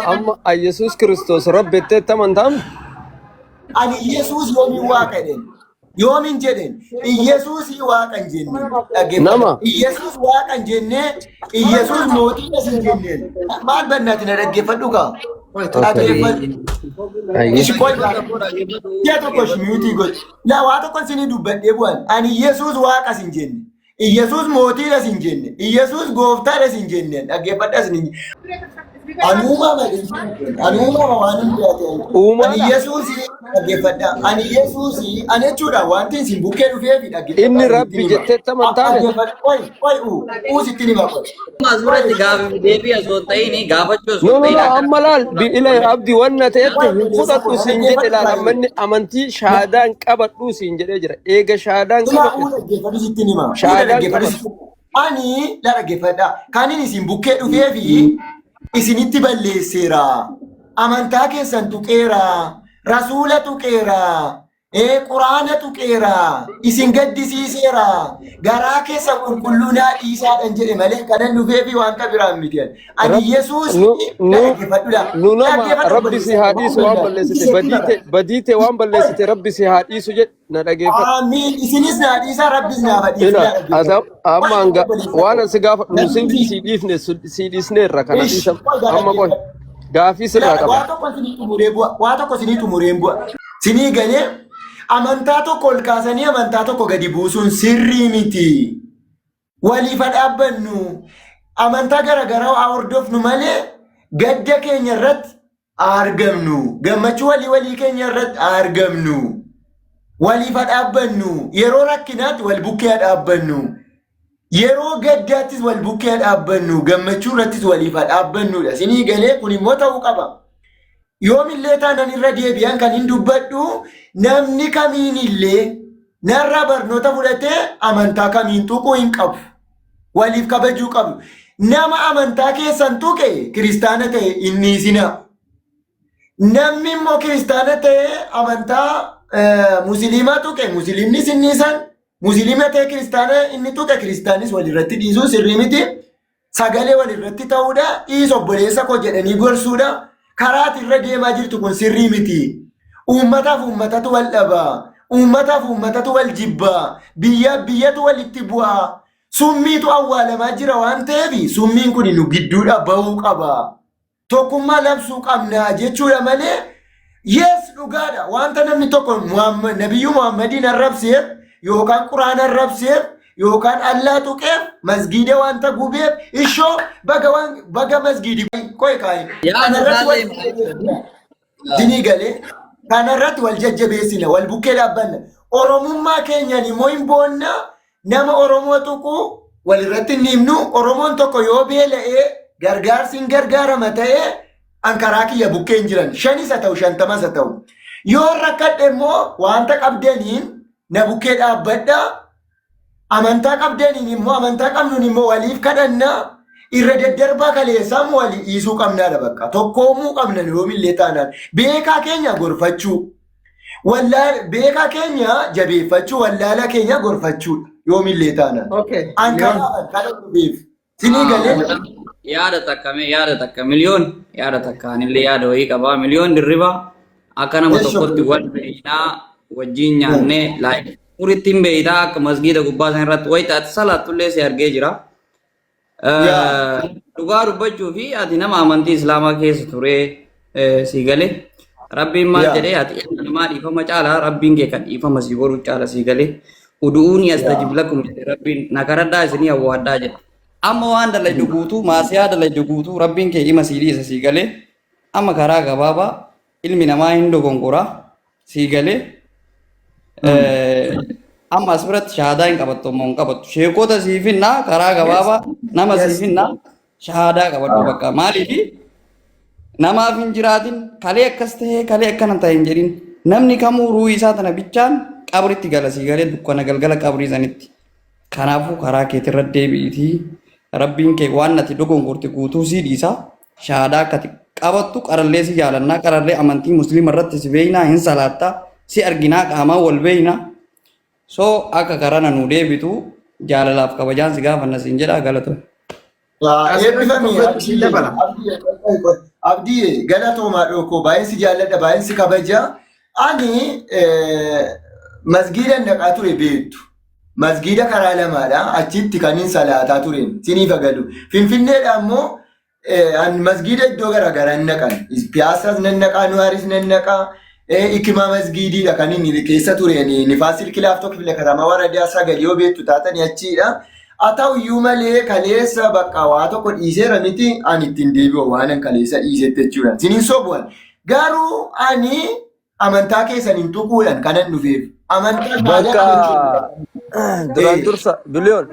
amma Yesus Kristos Rabbitti tamantam. Ani Yesus yomi waaqadhen. Yoomin jedhen Yesus waaqan jenne Nama Yesus waaqan jenne Yesus mootii asin jenne maal bannati na dhaggeeffadhu kaa ya tokko shimiyuutii godhe la waa tokko sinii dubbadhee bu'an ani Yesus waaqa asin jenne Yesus mootii asin jenne Yesus gooftaa asin jenne dhaggeeffadha asin Anuma waan ani Yesus dhaggeeffadha ani Yesus ani jechuudha wanti isin bukkee dhufee fi dhaggeeffadha inni Rabbi jettee tamantaame. Usitti nima qote. Suuratti gaafa deebi'a osoo hin ta'in gaafachuu osoo No hin no no ta'in amma laal bi'ila abdi wanna ta'etti hin fudhadhu siin jedhe laal ammanni amantii shaadaan qabadhu siin jedhee jira eega shaadaan qabadhu Dhaggeeffadhu sitti nima. Shaadaan Ani la dhaggeeffadha kanin isin bukkee dhufee fi isinitti balleesseera amantaa keessan tuqeera rasuula tuqeera quraana tuqeera isin gaddisiiseera garaa keessan qulqulluunaa dhiisaadhan jedhe malee kanan dhufee fi waan kabiraan miti ani Yesuus nu nama Rabbi si haadhiisu waan balleessite badiite waan balleessite Rabbi si haadhiisu jedhe na dhageeffadhu. Amiin isinis na dhiisa Rabbis na Ila amma anga waan asi gaafa nusin si dhiifne si dhiisneerra kana dhiisa amma qoy gaafii sirraa qaba. Waa tokko sinii xumureen bu'a. Sinii galee amantaa tokko ol kaasanii amantaa tokko gadi buusuun sirrii miti. Waliif dhaabbannu amantaa garaagaraa haa hordofnu malee gadda keenya irratti argamnu gammachuu walii keenya irratti argamnu. Waliif dhaabbannu yeroo rakkinaatti wal bukkee dhaabbannu yeroo gaddaattis wal bukkee dhaabbannu gammachuu irrattis waliif dhaabbannudha sinii galee kun immoo ta'uu qaba yoomillee taanan irra deebi'an kan hin dubbadhu namni kamiinillee narra barnoota fudhatee amantaa kamiin tuquu hin qabu waliif kabajuu qabu nama amantaa keessan tuqe kiristaana ta'e inni isina namni immoo kiristaana ta'e amantaa Muslima tuqe muslimnis inni san muslima ta'e kiristaana inni tuqe kiristaanis walirratti dhiisuu sirrii miti sagalee walirratti ta'uudha dhiisa obboleessa koo jedhanii gorsuudha karaati irra deemaa jirtu kun sirrii miti uummataaf uummatatu wal dhabaa uummataaf uummatatu wal jibbaa biyyatu walitti bu'aa summiitu awwaalamaa jira waan ta'eef summiin kun nu gidduudha bahuu qaba tokkummaa labsuu qabna jechuudha malee Yes, dhugaadha. Wanta namni tokko Nabiyyu Muhammadin arrabseef yookaan Quraana arrabseef yookaan Allah tuqeef masgiida wanta gubeef ishoo baga masgiidi koy kaay. Dinii galee kanarratti wal jajjabeessina wal bukkee dhaabbanna. Oromummaa keenyaan immoo hin boonna nama Oromoo tuqu walirratti hin himnu Oromoon tokko yoo beela'ee gargaarsi hin gargaarama ta'ee Ankaraa kiyya bukkeen jiran shanis haa ta'u shantamas haa ta'u yoo rakkadhe immoo wanta qabdaniin na bukkee dhaabbadha amantaa qabdaniin immoo amantaa qabnuun immoo waliif kadhanna irra daddarbaa kaleessaa walii dhiisuu qabnaadha bakka tokkoomuu qabna yoomillee taanaan beekaa keenya gorfachuu beekaa keenya jabeeffachuu wallaala keenya gorfachuudha yoomillee taanaan Ankaraa kadhatuuf sinii galee yaada takka miliyoon yaada takka anillee yaada wayii qabaa miliyoon dirriba akka nama tokkotti wal beeynaa wajjin nyaannee laayif furitti hin beeytaa akka masgiida gubbaa san irratti wayita ati salaatullee si argee jira. Dhugaa dubbachuu fi ati nama amantii islaamaa keessa turee si galee rabbiin maal jedhee ati namaa dhiifama caalaa rabbiin kee kan dhiifama si godhu caala si galee udu'uuni astajib lakum rabbiin nakaradhaa isinii awwaadhaa jedha. Amma waan dalagdu guutuu maasiyaa dalagdu guutuu rabbiin kee dhima sii dhiisa sii galee amma karaa gabaabaa ilmi namaa hin dogongora sii galee amma as biratti shahaadaa hin qabattu ammoo hin qabattu sheekota sii finnaa karaa gabaabaa nama sii finnaa shahaadaa qabadhu bakka maaliifi namaaf hin jiraatin kalee akkas ta'ee kalee akkana ta'e hin jedhin namni kamuu ruuhii isaa tana bichaan qabritti gala sii galee dukkana galgala qabrii sanitti kanaafuu karaa keetirra deebi'iitii Rabbiin kee waan ati dogongorte guutuu sii dhiisa shahaadaa akkati qabattu qarallee si jaalannaa qarallee amantii musliima irratti si beeynaa hin salaattaa si arginaa qaamaa wal beeynaa so akka karana nu deebitu jaalalaaf kabajaan si gaafanna siin jedhaa galatoon. Abdii galatoomaa dhokoo baay'insi jaalladha baay'insi kabaja. Ani masgiida dhaqaa ture beektu. Masgiida karaa lamaadha. Achitti kan hin salaataa ture. Siniif agalu. Finfinneedha ammoo masgiida iddoo garaagaraa hin naqan. Piyaasas nan naqaa, Nuwaaris nan naqaa. Ikimaa masgiidiidha kan inni keessa ture. Nifaasil kilaaftoo kifila katamaa waradaa sagal yoo beektu taatanii achiidha. Haa ta'u iyyuu malee kaleessa bakka waa tokko dhiiseera miti ani ittiin deebi'u waan kaleessa dhiisetti jechuudha. Siniin sobu'an. Garuu ani amantaa keessan hin tuquudhaan kanan dhufeef. Amantaa bakka duraan dursa biliyoon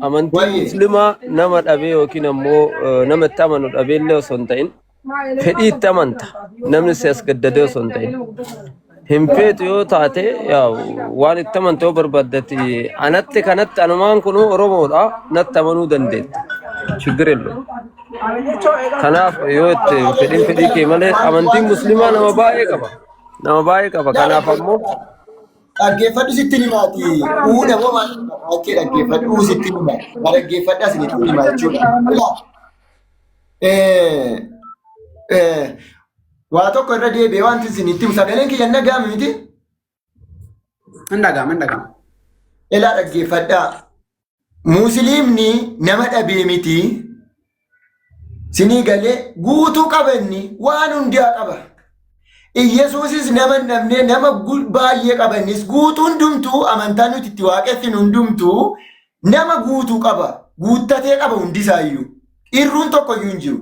amantii muslimaa nama dhabee yookiin ammoo nama itti amanu dhabeellee osoo hin ta'in fedhii itti amanta namni si as gaddadee osoo hin ta'in hin feetu yoo taate waan itti amantoo barbaaddati anatti kanatti anumaan kunuu oromoodha natti amanuu dandeetta chigirello kanaaf yoo itti fedhii kee malee amantiin muslimaa nama baay'ee qaba kanaaf ammoo dhaggeeffadhu sitti himaati. Uudha moo maal akka dhaggeeffadhu sitti himaati. Dhaggeeffadhaa sitti himaa jechuudha. Waa tokko irra deebi'ee wanti isinitti himu sagaleen kiyya dhaga'ame miti. Hin dhaga'ama. Ilaa dhaggeeffadhaa. Musliimni nama dhabee miti. Sinii galee guutuu qabanni waan hundaa qaba. Yesuusis nama namne nama baay'ee qabanis guutuu hundumtuu amantaan nuti itti waaqeffinu hundumtuu nama guutuu qaba. Guuttatee qaba hundisaayyuu. Irruun tokkoyyuu hin jiru.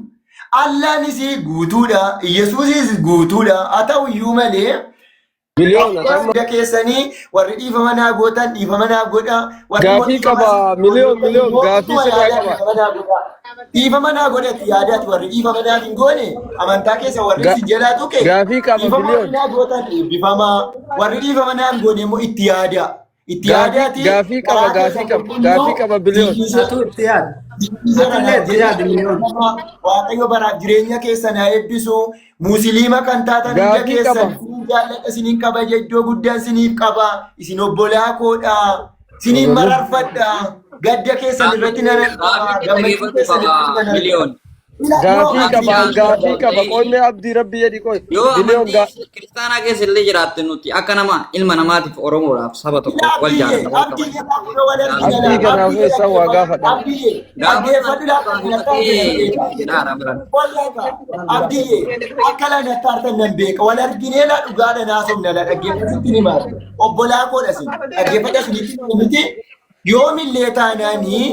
Allaanis guutuudha. Yesuusis guutuudha. Haa ta'u iyyuu malee miliyoona keessanii warri dhiifama naa gootan dhiifama naa godha. Gaafii qaba miliyoon gaafii sirraa qaba. Dhiifama naa godhatti yaadaati warri dhiifama naa hin goone amantaa keessa warri si jalaa tuqe gaafii qaba biliyoon naa gootan eebbifama warri dhiifama naa hin goone immoo itti yaada. Itti yaadaati gaafii qaba biliyoon. Waaqayyo baraaf jireenya keessan haa eebbisu. Musliima kan taatan hunda keessan jaalladha isiniin kabaja iddoo guddaan isiniif qaba. Isin obbolaa koodha. Isiniin mararfadha. Gadda keessan irratti nan gammachuu keessan irratti nan gaafii qaba qoomee abdii rabbi jedhi qoy biliyoon kiristaanaa keessa illee jiraatte nuti akka nama ilma namaatiif oromoodhaaf saba tokko wal jaalata abdii kanaafuu isa waa gaafadha abdii akka lana taartan nan beeka wal arginee la dhugaadha naasofna la dhaggeeffatutti ni maara obbolaa koodha sin dhaggeeffadha sinitti miti yoomillee taanaanii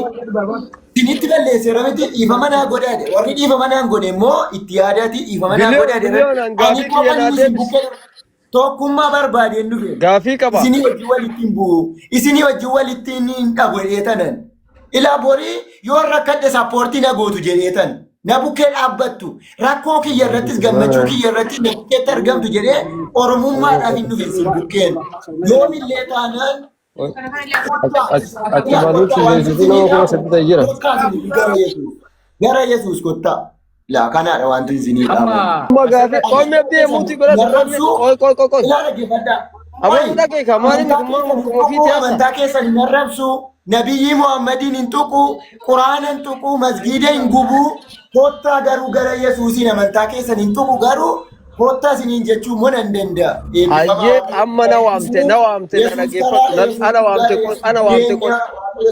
sinitti balleesseera miti dhiifama naa godhaadhe warri dhiifama naa godhe immoo itti yaadaati dhiifama naa godhaadhe ani qofa tokkummaa barbaadeen dhufe gaafii qaba isinii wajjin walitti hin bu'u isinii wajjin walitti hin dhabu jedheetanan ilaa borii yoo rakkadhe sappoortii na gootu jedheetan na bukkee dhaabbattu rakkoo kiyya irrattis gammachuu kiyya irrattis na bukkeetti argamtu jedhee oromummaadhaaf hin dhufe isin bukkeen yoomillee taanaan gara Yesuus kottaa laa kanaadha wanti isinii amantaa keessan hin arrabsu nabiyyi Muhammadiin hin tuqu quraana hin tuqu masgiida hin gubu kottaa garuu gara Yesuusiin amantaa keessan hin tuqu garuu kottaa isiniin jechuun moo nan danda'a. Hayyee amma na waamte na dhaggeeffatu ana waamte kun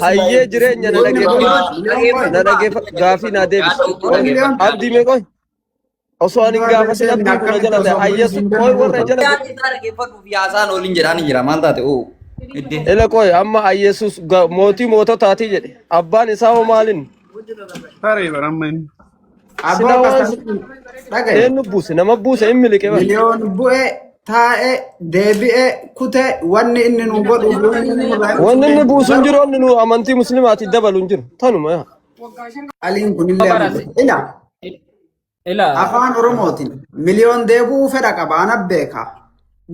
hayyee jireenya na dhaggeeffatu gaafii na deebisu abdii meeqoy osoo ani gaafatin abdii kuna jala ta'e hayyee qoy warra jala dhaggeeffatuuf yaasaan oliin jedhaan jira maal taate oo ele qoy amma hayyesus mootii moototaatii jedhe abbaan isaa hoo maalin Tare baramman. eenyu buuse nama buuse hin miliqe Miliyoon bu'e taa'e deebi'e kute wanni inni nu godhu wanni inni buusu hin jiru wanni nu amantii muslimaati dabalu hin jiru tanuma yaa aliin kunillee ila afaan oromootiin miliyoon deebuu fedha qaba ana beeka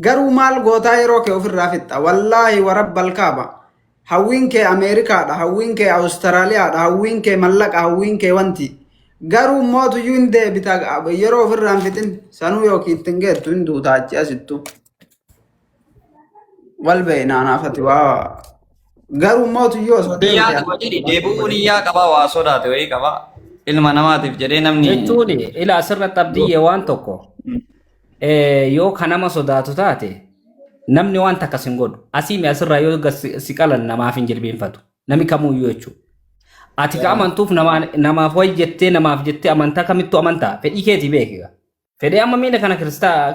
garuu maal gootaa yeroo kee ofirraa fixxa wallaahi warabbal kaaba hawwiin kee ameerikaadha hawwiin kee awustiraaliyaadha hawwiin kee mallaqa hawwiin kee wanti garuu mootu yuun deebita yeroo ofirraan fixin sanuu yookiin ittiin geettu hin duuta achi asittu wal beeynaanaafati waa garuu mootu yoo deebuun iyyaa qaba waa sodaate wayii qaba ilma namaatiif jedhee namni jechuun ila asirratti abdiyyee waan tokko yoo kanama sodaatu taate namni waan takkas hin godhu asiimi asirraa yoo si qalan namaaf hin jilbeenfatu nami kamuyyuu jechuudha. Ati ka amantuuf namaaf jettee amantaa kamittuu amantaa fedhii keetii beekiga. Fedhii amma miila kana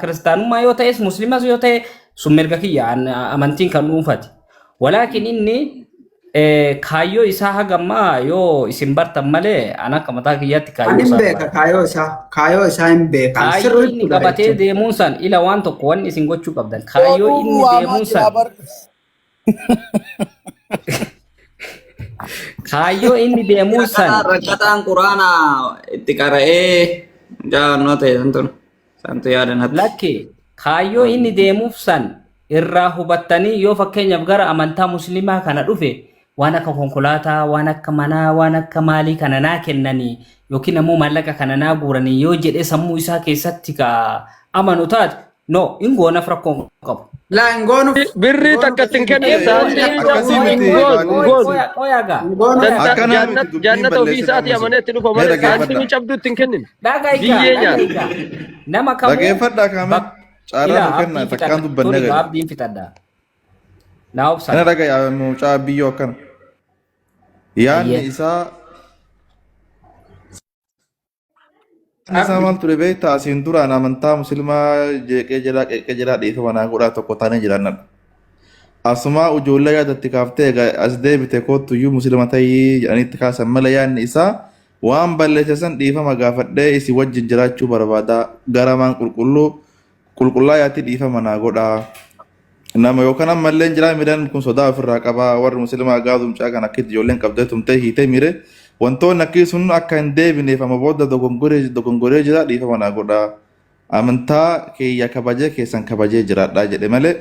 kiristaanummaa yoo ta'es musliimas yoo ta'e sun mirga kiyya amantiin kan dhuunfati. Walaakin inni kaayyoo isaa hagammaa yoo isin bartan malee an akka mataa kiyyaatti kaayyoo isaa hin beeka. Kaayyoo inni qabatee deemuun san ila waan tokko wanni isin gochuu qabdan. Kaayyoo inni deemuun san kaayyoo inni deemuun san rakkataan quraanaa itti qara'ee jaannoo ta'e santu yaadanatti. Lakke kaayyoo inni deemuuf san irraa hubattanii yoo fakkeenyaaf gara amantaa musliimaa kana dhufe waan akka konkolaataa, waan akka manaa, waan akka maalii kana naa kennanii yookiin ammoo maallaqa kana naa guuranii yoo jedhee sammuu isaa keessatti ka amanu taate no ingoonaf rakkoon qabu. Laa ingoonu birrii takka ittiin kennin jannata ofii isaatii amanee itti dhufa malee saantimii cabduu ittiin kennin. Biyyee nyaata. Nama kamuu dhaggeeffadhaa kaamee caalaa kenna takkaan dubbanne gadi. Abdiin fitadhaa. Naa obsa. Kana dhagayaa mucaa biyyoo akkana. Yaanni isaa maal ture beektaa asiin duraan amantaa musliimaa jeeqee jedhaa dhiifama naa godhaa tokko taanee jiraannadha. Asumaa ijoollee yaadatti kaaftee as deebite kootuyyuu musliima ta'ii jedhaniitti kaasan malee yaanni isaa waan balleesse san dhiifama gaafadhee isin wajjin jiraachuu barbaada garamaan qulqullaayaatti dhiifama naa godhaa. Nama yookaan ammallee jiraa midhaan kun sodaa ofirraa qabaa warri musliimaa gaazumchaa kan akka ijoolleen qabdee tumtee hiitee mire wantoonni akkii sun akka hin deebineef amma booda dogongoree jira dhiifama naa godhaa. Amantaa kiyya kabajee keessan kabajee jiraadhaa jedhe malee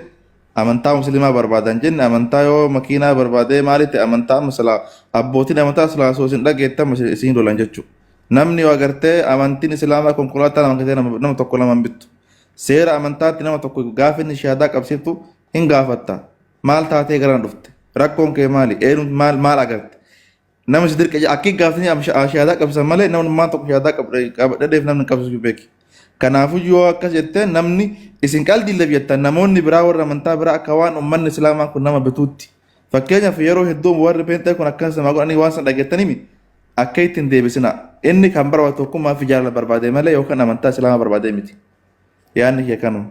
amantaa musliimaa barbaadan jenne amantaa yoo makiinaa barbaadee maalitti amantaa musliimaa abbootiin amantaa sulaasoo isin dhageettan isin lolan jechuudha. Namni yoo agartee amantiin islaamaa konkolaataa nama tokko lama bittu. Seera amantaatti nama tokko gaafa inni shahaadaa qabsiiftu hin gaafatta. Maal taatee garaan dhufte? Rakkoon kee maali? Eenyu maal agarte? Nama si dirqe akkii gaafatanii shahaadaa qabsiisan malee namni maan tokko shahaadaa qabadheef namni qabsiisuu beeki. Kanaafuu yoo akkas jettee namni isin qalbii lafiyyattan namoonni biraa warra amantaa biraa akka waan uummanni islaamaa kun nama bituutti. Fakkeenyaaf yeroo hedduu warri peentee kun akkas nama godhanii waan san dhageettanii akka ittiin deebisina. Inni kan barbaadu tokkummaa fi jaalala barbaade malee yookaan amantaa islaamaa barbaade miti. Yaanni kee kanuma.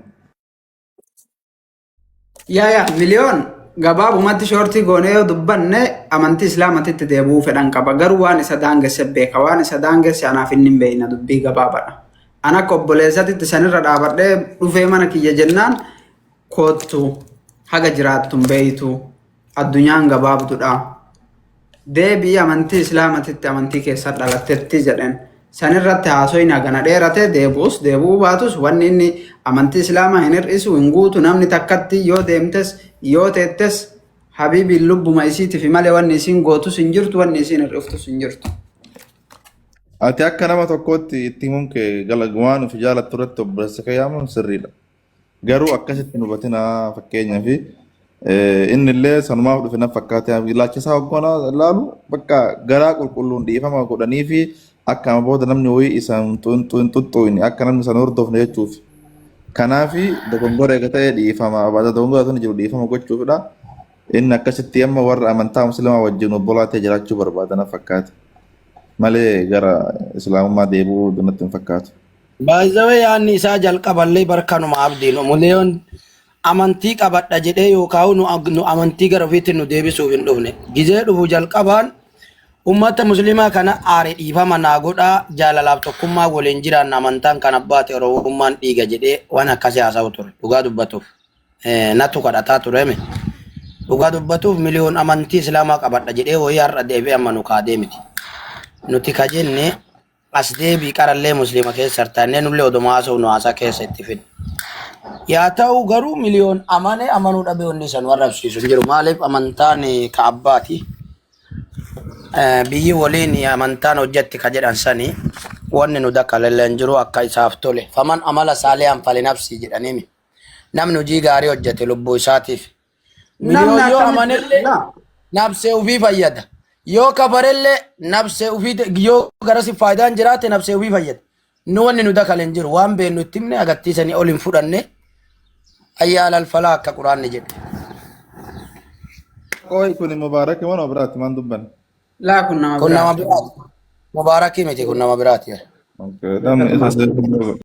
Yaa miliyoon gabaabumatti shoortii goonee yoo dubbanne amantii islaamatitti deebi'uu fedhan qaba. Garuu waan isa daangesse beeka. Waan isa daangesse anaaf inni hin beekna dubbii gabaabadha. Ana akka obboleessatitti sanirra dhaabadhee dhufee mana kiyya jennaan koottu haga jiraattu hin beeytu addunyaan gabaabdudha. Deebii amantii islaamatitti amantii keessa dhalattetti jedhen. Sanirratti haasoyin hagana dheerate deebi'uu baatus wanni inni amantii islaamaa hin hir'isu hin guutu namni takkatti yoo deemtes yoo teettes habiibiin lubbuma isiitiif malee wanni isiin gootus hin jirtu wanni isiin hir'iftus hin jirtu. Ati akka nama tokkootti itti himuun kee waan of jaalattu irratti obboleessa kee yaamuun sirriidha. Garuu akkasitti hin hubatinaa fakkeenyaaf inni illee sanumaaf dhufe na fakkaatee ilaalchisaa hogganaa ilaalu bakka garaa qulqulluun dhiifama godhanii fi akka booda namni wayii isaan tuttuqni akka namni san hordofne jechuuf. Kanaaf dogongora eega ta'e dhiifama baada dogongora sun jiru dhiifama gochuufidha. Inni akkasitti amma warra amantaa musliimaa wajjin obbolaatee jiraachuu barbaadana fakkaate. Malee gara islaamummaa deebi'uu natti hin fakkaatu. Baay'ee yaanni isaa jalqaballee barkanuma abdiin miliyoon amantii qabadha jedhee yookaan nu amantii gara ofiitti nu deebisuuf hin dhufne. Gizee dhufu jalqabaan ummata musliimaa kana aare dhiifama naa godhaa jaalalaaf tokkummaa waliin jiraan amantaan kan abbaate oromummaan dhiiga jedhee waan akkasii haasa'u ture dhugaa dubbatuuf natu kadhataa tureeme dhugaa dubbatuuf miliyoon amantii islaamaa qabadha jedhee wayii har'a deebi'ee amma nu kaadee miti nuti ka jenne as deebii qarallee musliima keessa hartaannee nullee oduma haasa'u nu haasaa keessa itti fidne yaa ta'u garuu miliyoon amane amanuu dhabee wanni isa nu arrabsiisu hin jiru maaliif amantaan ka abbaati. Biyyi waliin amantaan hojjetti ka jedhan sani wanni nu dakkalallee jiru akka isaaf tole faman amala saalihan falinafsii jedhaniimi namni hojii gaarii hojjete lubbuu isaatiif miliyoon yoo amanellee nafsee ofii fayyada yoo kafarellee nabsee ufii yoo garasi faayidaan jiraate nabsee ufii fayyada. Nu wanni nu dakalen jiru waan beenu itti himne agarsiisanii ol hin fudhanne ayyaala alfalaa akka quraanni jedhe. Oi kun mubaarak mana biraati man dubban. Laa kun nama Kun nama biraati. Mubaarakii miti kun nama biraati. Okay, dan isa